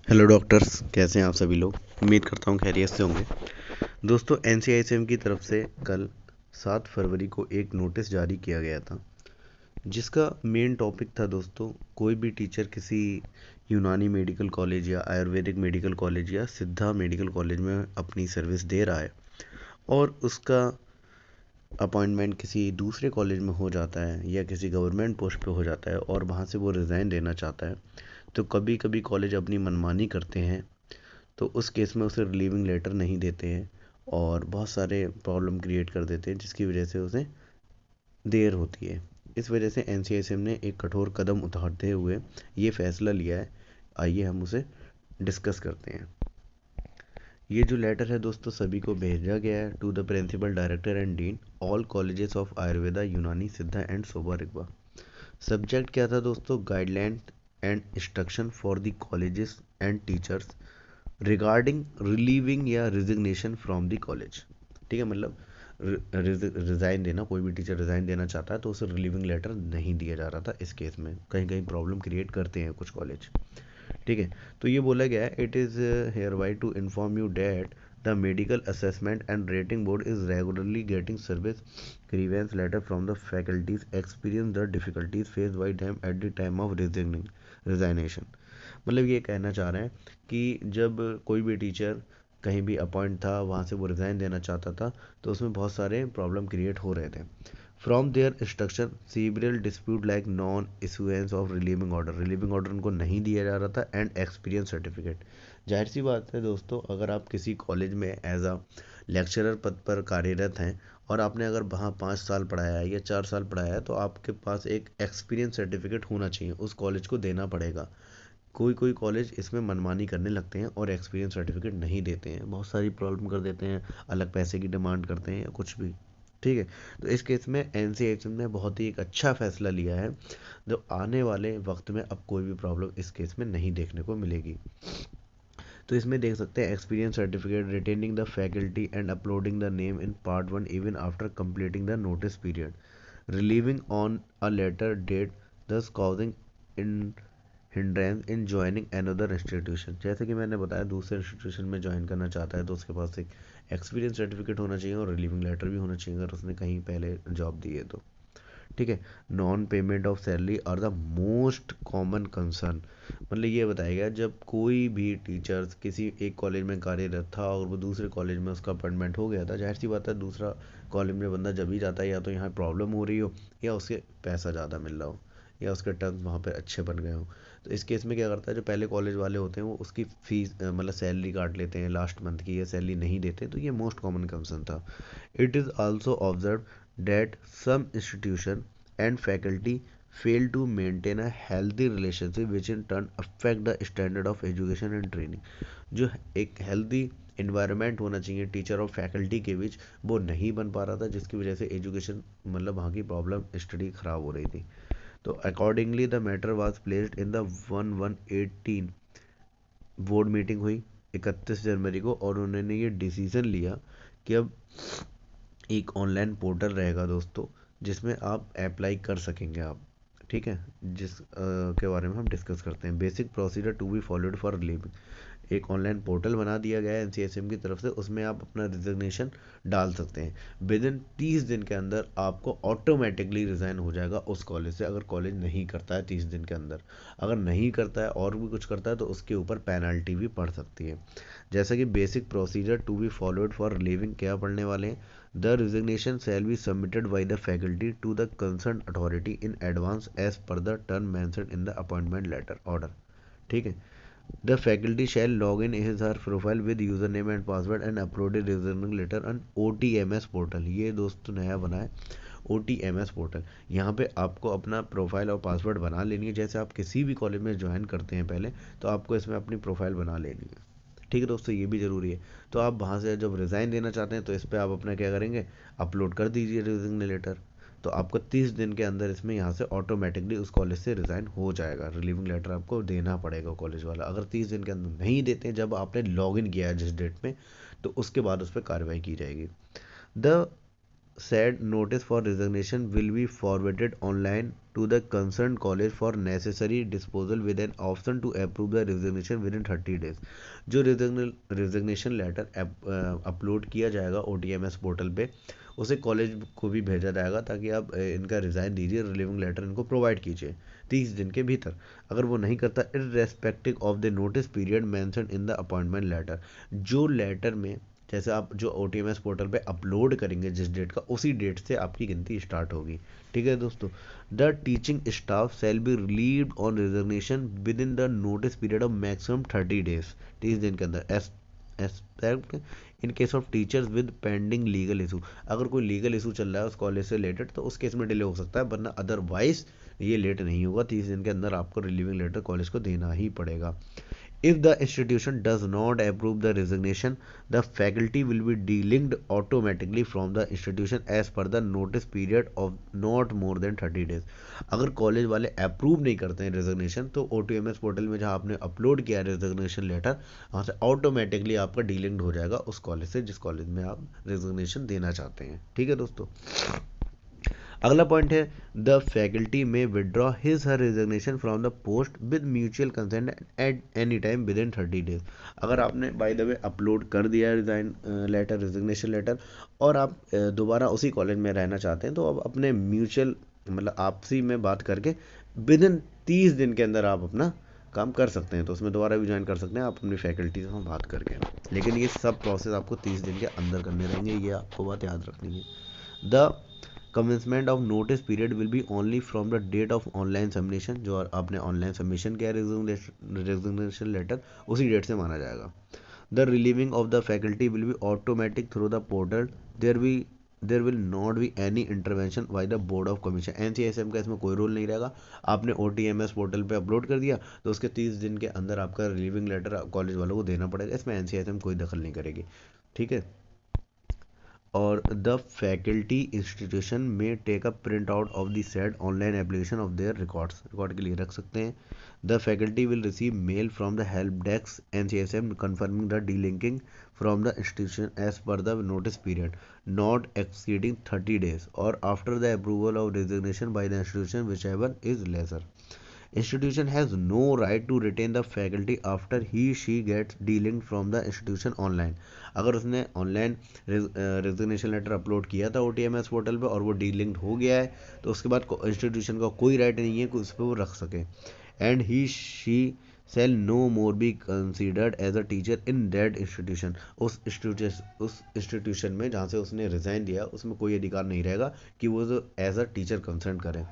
Hello doctors, कैसे हैं आप सभी लोग। उम्मीद करता हूँ खैरियत से होंगे। दोस्तों, एनसीआईसीएम की तरफ से कल 7 फरवरी को एक नोटिस जारी किया गया था, जिसका मेन टॉपिक था दोस्तों, कोई भी टीचर किसी यूनानी मेडिकल कॉलेज या आयुर्वेदिक मेडिकल कॉलेज या सिद्धा मेडिकल कॉलेज में अपनी सर्विस दे रहा है और उसका अपॉइंटमेंट किसी दूसरे कॉलेज में हो जाता है या किसी गवर्नमेंट पोस्ट पे हो जाता है और वहाँ से वो रिज़ाइन देना चाहता है, तो कभी कभी कॉलेज अपनी मनमानी करते हैं। तो उस केस में उसे रिलीविंग लेटर नहीं देते हैं और बहुत सारे प्रॉब्लम क्रिएट कर देते हैं, जिसकी वजह से उसे देर होती है। इस वजह से एनसीएसएम ने एक कठोर कदम उठाते हुए ये फैसला लिया है। आइए हम उसे डिस्कस करते हैं। ये जो लेटर है दोस्तों, सभी को भेजा गया है to the principal director and dean all colleges of Ayurveda, Unani, Siddha and Sowa Rigpa. Subject क्या था दोस्तों? Guideline and instruction for the colleges and teachers regarding relieving या रिजिग्नेशन फ्रॉम द कॉलेज। ठीक है, मतलब रिज़ाइन देना, कोई भी टीचर रिज़ाइन देना चाहता है तो उसे रिलीविंग लेटर नहीं दिया जा रहा था। इस केस में कहीं कहीं प्रॉब्लम क्रिएट करते हैं कुछ कॉलेज। ठीक है, तो ये बोला गया है, it is hereby to inform you that the medical assessment and rating board is regularly getting service grievance letter from the faculties experience the difficulties face by them at the time of resignation. मतलब ये कहना चाह रहे हैं कि जब कोई भी टीचर कहीं भी अपॉइंट था, वहाँ से वो रिज़ाइन देना चाहता था, तो उसमें बहुत सारे प्रॉब्लम क्रिएट हो रहे थे। From there instruction several dispute like non issuance of relieving order, relieving order उनको नहीं दिया जा रहा था, एंड एक्सपीरियंस सर्टिफिकेट। जाहिर सी बात है दोस्तों, अगर आप किसी कॉलेज में एज अ लेक्चरर पद पर कार्यरत हैं और आपने अगर वहाँ 5 साल पढ़ाया है या 4 साल पढ़ाया है, तो आपके पास एक एक्सपीरियंस सर्टिफिकेट होना चाहिए, उस कॉलेज को देना पड़ेगा। कोई कोई कॉलेज इसमें मनमानी करने लगते हैं और एक्सपीरियंस सर्टिफिकेट नहीं देते हैं, बहुत सारी प्रॉब्लम कर देते हैं, अलग पैसे की डिमांड करते हैं या कुछ भी। ठीक है, तो इस केस में एनसीएचएम ने बहुत ही एक अच्छा फैसला लिया है, जो आने वाले वक्त में अब कोई भी प्रॉब्लम इस केस में नहीं देखने को मिलेगी। तो इसमें देख सकते हैं, experience certificate retaining the faculty and uploading the name in part 1 even after completing the notice period, relieving on a later date, thus causing in hindrance in joining another institution. जैसे कि मैंने बताया, दूसरे इंस्टीट्यूशन में join करना चाहता है तो उसके पास एक एक्सपीरियंस सर्टिफिकेट होना चाहिए और रिलीविंग लेटर भी होना चाहिए अगर उसने कहीं पहले जॉब दी है तो। ठीक है, non payment of salary are the most common concern. मतलब ये बताया गया, जब कोई भी टीचर्स किसी एक कॉलेज में कार्यरत था और वो दूसरे कॉलेज में उसका अपॉइंटमेंट हो गया था, जाहिर सी बात है दूसरा कॉलेज में बंदा जब ही जाता है, या तो यहाँ प्रॉब्लम हो रही हो या उसके पैसा ज़्यादा मिल रहा हो या उसके टर्म्स वहाँ पे अच्छे बन गए हों। तो इस केस में क्या करता है, जो पहले कॉलेज वाले होते हैं वो उसकी फीस मतलब सैलरी काट लेते हैं लास्ट मंथ की, या सैलरी नहीं देते। तो ये मोस्ट कॉमन कंसर्न था। It is also observe that some institution and faculty fail to maintain a healthy relationship which in turn affect the standard of education and training। जो एक healthy environment होना चाहिए teacher और faculty के बीच, वो नहीं बन पा रहा था, जिसकी वजह से एजुकेशन मतलब वहाँ की प्रॉब्लम स्टडी खराब हो रही थी। तो accordingly the matter was placed in the 1118 board meeting हुई 31 जनवरी को, और उन्होंने ये डिसीजन लिया कि अब एक ऑनलाइन पोर्टल रहेगा दोस्तों, जिसमें आप अप्लाई कर सकेंगे आप। ठीक है, के बारे में हम डिस्कस करते हैं। Basic procedure to be followed for leaving, एक ऑनलाइन पोर्टल बना दिया गया है एनसीएसएम की तरफ से, उसमें आप अपना रिजिग्नेशन डाल सकते हैं। विद इन 30 दिन के अंदर आपको ऑटोमेटिकली रिज़ाइन हो जाएगा उस कॉलेज से, अगर कॉलेज नहीं करता है 30 दिन के अंदर। अगर नहीं करता है और भी कुछ करता है तो उसके ऊपर पेनल्टी भी पड़ सकती है। जैसा कि basic procedure to be followed for leaving क्या पढ़ने वाले हैं, the resignation shall be submitted by the faculty to the concern authority in advance as per the term mentioned in the appointment letter order. ठीक है, the faculty shall log in his her profile with user name and password and upload resigning letter on OTMS portal. ये दोस्तों नया बना है OTMS portal. यहाँ पे आपको अपना प्रोफाइल और पासवर्ड बना लेनी है, जैसे आप किसी भी कॉलेज में ज्वाइन करते हैं पहले, तो आपको इसमें अपनी प्रोफाइल बना लेनी है। ठीक है दोस्तों, ये भी ज़रूरी है। तो आप वहाँ से जब रिज़ाइन देना चाहते हैं तो इस पर आप अपना क्या करेंगे, अपलोड कर दीजिए रिजिग्नेशन लेटर। तो आपको 30 दिन के अंदर इसमें यहाँ से ऑटोमेटिकली उस कॉलेज से रिज़ाइन हो जाएगा। रिलीविंग लेटर आपको देना पड़ेगा कॉलेज वाला, अगर 30 दिन के अंदर नहीं देते हैं जब आपने लॉग इन किया है जिस डेट में, तो उसके बाद उस पर कार्रवाई की जाएगी। The said notice for resignation will be forwarded online to the concerned college for necessary disposal with an option to approve the resignation within 30 days। जो resignation letter अपलोड किया जाएगा OTMS पोर्टल पे, उसे कॉलेज को भी भेजा जाएगा ताकि आप इनका रिज़ाइन दीजिए, रिलीविंग लेटर इनको प्रोवाइड कीजिए 30 दिन के भीतर। अगर वो नहीं करता, irrespective of the notice period mention in the appointment letter, जो लेटर में जैसे आप जो OTMS पोर्टल पे अपलोड करेंगे जिस डेट का, उसी डेट से आपकी गिनती स्टार्ट होगी। ठीक है दोस्तों। The teaching staff shell be relieved on resignation with in the notice period of maximum 30 days, 30 दिन के अंदर। Accept in case of teachers with pending legal issue, अगर कोई लीगल इशू चल रहा है उस कॉलेज से रिलेटेड तो उस केस में डिले हो सकता है, वरना अदरवाइज ये लेट नहीं होगा। 30 दिन के अंदर आपको रिलीविंग लेटर कॉलेज को देना ही पड़ेगा। If the institution does not approve the resignation, the faculty will be delinked automatically from the institution as per the notice period of not more than 30 days। अगर कॉलेज वाले approve नहीं करते हैं resignation, तो OTMS portal में जहाँ आपने upload किया रेजिग्नेशन लेटर, वहाँ से ऑटोमेटिकली आपका डीलिंक्ड हो जाएगा उस कॉलेज से जिस कॉलेज में आप रेजिग्नेशन देना चाहते हैं। ठीक है दोस्तों। अगला पॉइंट है द फैकल्टी में withdraw his her resignation from the post with mutual consent at any time with in 30 days. अगर आपने बाय द वे अपलोड कर दिया रिजाइन लेटर, रेजिग्नेशन लेटर, और आप दोबारा उसी कॉलेज में रहना चाहते हैं, तो अब अपने म्यूचुअल मतलब आपसी में बात करके विद इन 30 दिन के अंदर आप अपना काम कर सकते हैं, तो उसमें दोबारा भी ज्वाइन कर सकते हैं आप अपनी फैकल्टी से बात करके। लेकिन ये सब प्रोसेस आपको 30 दिन के अंदर करने रहेंगे, ये आपको बात याद रखनी है। The commencement of notice period will be only from the date of online submission, जो आपने ऑनलाइन सबमिशन किया रेजिग्नेशन लेटर, उसी डेट से माना जाएगा। The relieving of the faculty will be automatic through the portal, there will not be any intervention by the board of commission. NCSM का इसमें कोई रोल नहीं रहेगा। आपने OTMS पोर्टल पे अपलोड कर दिया तो उसके 30 दिन के अंदर आपका रिलीविंग लेटर कॉलेज वालों को देना पड़ेगा, इसमें NCSM कोई दखल नहीं करेगी। ठीक है। और the faculty institution may take a print out of the said online application of their records, record के लिए रख सकते हैं। The faculty will receive mail from the help desk NCSM confirming the delinking from the institution as per the notice period not exceeding 30 days or after the approval of resignation by the institution whichever is lesser। Institution has no right to retain the faculty after he she gets delinked from the institution online। अगर उसने online resignation letter upload किया था OTMS portal पे और वो डीलिंक्ड हो गया है, तो उसके बाद इंस्टीट्यूशन का कोई राइट नहीं है कि उस पर वो रख सके। And he she shall no more be considered as a teacher in that institution। उस इंस्टीट्यूशन में जहाँ से उसने रिजाइन दिया उसमें कोई अधिकार नहीं रहेगा कि वो एज अ टीचर कंसर्न करे।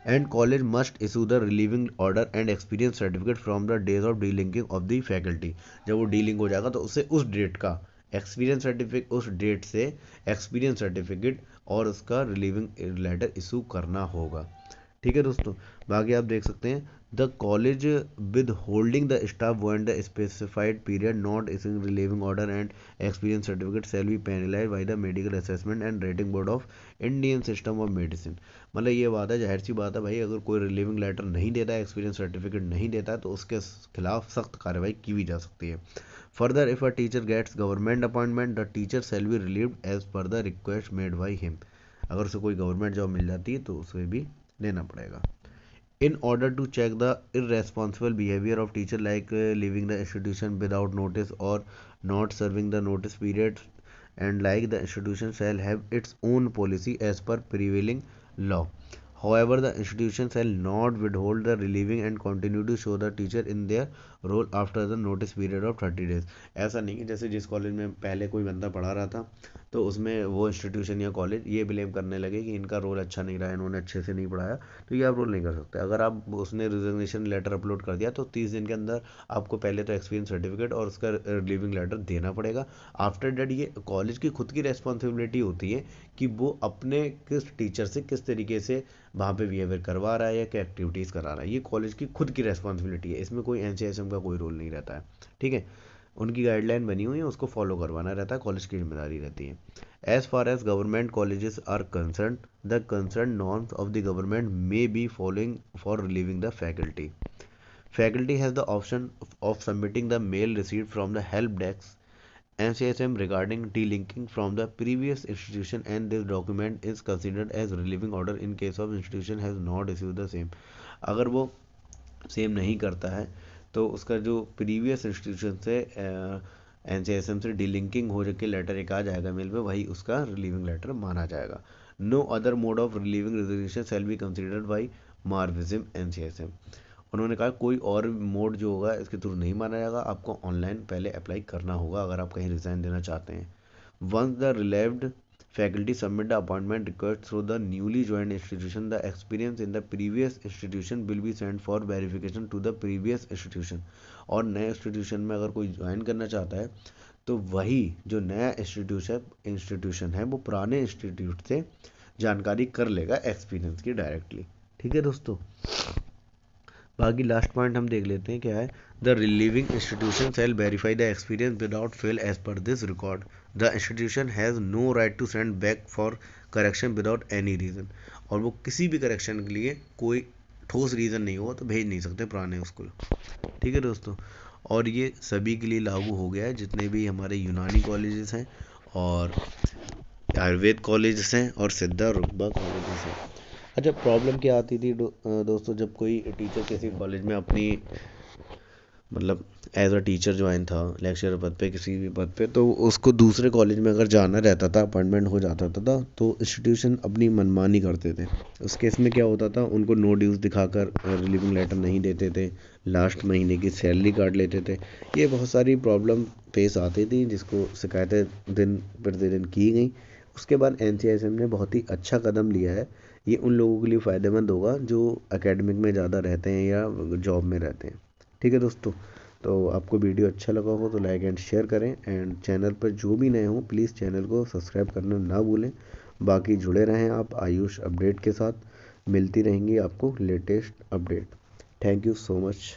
And college must issue the relieving order and experience certificate from the days of delinking of the faculty. जब वो डीलिंग हो जाएगा तो उसे उस डेट का एक्सपीरियंस सर्टिफिकेट, उस डेट से एक्सपीरियंस सर्टिफिकेट और उसका रिलीविंग लेटर इशू करना होगा। ठीक है दोस्तों। बाकी आप देख सकते हैं the college with holding the staff want the specified period not issuing relieving order and experience certificate shall be penalised by the medical assessment and rating board of Indian system of medicine. मतलब ये बात है, जाहिर सी बात है भाई, अगर कोई रिलीविंग लेटर नहीं देता है, एक्सपीरियंस सर्टिफिकेट नहीं देता है, तो उसके खिलाफ सख्त कार्रवाई की भी जा सकती है। Further if a teacher gets government appointment the teacher shall be relieved as per the request made by him. अगर उसे कोई गवर्नमेंट जॉब मिल जाती है तो उसे भी लेना पड़ेगा। In order to check the irresponsible behavior of teacher like leaving the institution without notice or not serving the notice period, and like the institution shall have its own policy as per prevailing law। However, the institution shall not withhold the relieving and continue to show the teacher in their role after the notice period of 30 days। ऐसा नहीं है जैसे जिस college में पहले कोई बंदा पढ़ा रहा था तो उसमें वो इंस्टीट्यूशन या कॉलेज ये ब्लेम करने लगे कि इनका रोल अच्छा नहीं रहा, इन्होंने अच्छे से नहीं पढ़ाया, तो ये आप रोल नहीं कर सकते। अगर आप उसने रिजिग्नेशन लेटर अपलोड कर दिया तो 30 दिन के अंदर आपको पहले तो एक्सपीरियंस सर्टिफिकेट और उसका रिलीविंग लेटर देना पड़ेगा। आफ्टर डेट ये कॉलेज की खुद की रेस्पॉन्सिबिलिटी होती है कि वो अपने किस टीचर से किस तरीके से वहाँ पे बिहेवियर करवा रहा है या क्या एक्टिविटीज़ करा रहा है, ये कॉलेज की खुद की रेस्पॉन्सिबिलिटी है, इसमें कोई NCSM का कोई रोल नहीं रहता है। ठीक है। उनकी गाइडलाइन बनी हुई है, उसको फॉलो करवाना रहता है, कॉलेज की जिम्मेदारी रहती है। As far as government colleges are concern the concern norms of the government may be following for relieving the faculty. Faculty has the option of submitting the mail received from the help desk NCSM regarding delinking from the previous institution, and this document is considered as relieving order in case of institution has not issued the same. अगर वो same नहीं करता है तो उसका जो previous institution से NCSM से डिलिंकिंग हो के लेटर एक आ जाएगा मेल पे, वही उसका रिलीविंग लेटर माना जाएगा. No other mode of relieving resolution shall be considered by मार्विज्म NCSM. उन्होंने कहा कोई और मोड जो होगा इसके थ्रू नहीं माना जाएगा, आपको ऑनलाइन पहले अप्लाई करना होगा अगर आप कहीं रिज़ाइन देना चाहते हैं. Once the relieved faculty submit the appointment request through the newly joined institution, the experience in the previous institution will be sent for verification to the previous institution. और नए इंस्टीट्यूशन में अगर कोई ज्वाइन करना चाहता है तो वही जो नया इंस्टीट्यूशन है वो पुराने इंस्टीट्यूट से जानकारी कर लेगा एक्सपीरियंस की डायरेक्टली. ठीक है दोस्तों, बाकी लास्ट पॉइंट हम देख लेते हैं क्या है. The relieving institution shall verify the experience without fail as per this record. The institution has no right to send back for correction without any reason. और वो किसी भी करेक्शन के लिए कोई ठोस रीज़न नहीं होगा तो भेज नहीं सकते पुराने स्कूल. ठीक है दोस्तों, और ये सभी के लिए लागू हो गया है जितने भी हमारे यूनानी कॉलेजेस हैं और आयुर्वेद कॉलेजेस हैं और सिद्धा रुकबा कॉलेजेस हैं. अच्छा, प्रॉब्लम क्या आती थी दोस्तों, जब कोई टीचर किसी कॉलेज में अपनी मतलब एज अ टीचर ज्वाइन था लेक्चरर पद पे किसी भी पद पे, तो उसको दूसरे कॉलेज में अगर जाना रहता था, अपॉइंटमेंट हो जाता था तो इंस्टीट्यूशन अपनी मनमानी करते थे. उस केस में क्या होता था, उनको नो ड्यूज़ दिखाकर रिलीविंग लेटर नहीं देते थे, लास्ट महीने की सैलरी काट लेते थे. ये बहुत सारी प्रॉब्लम फेस आती थी जिसको शिकायतें दिन प्रतिदिन की गई. उसके बाद NCSM ने बहुत ही अच्छा कदम लिया है. ये उन लोगों के लिए फ़ायदेमंद होगा जो एकेडमिक में ज़्यादा रहते हैं या जॉब में रहते हैं. ठीक है दोस्तों, तो आपको वीडियो अच्छा लगा हो तो लाइक एंड शेयर करें, एंड चैनल पर जो भी नए हों प्लीज़ चैनल को सब्सक्राइब करना ना भूलें. बाकी जुड़े रहें आप आयुष अपडेट के साथ, मिलती रहेंगी आपको latest update. Thank you so much.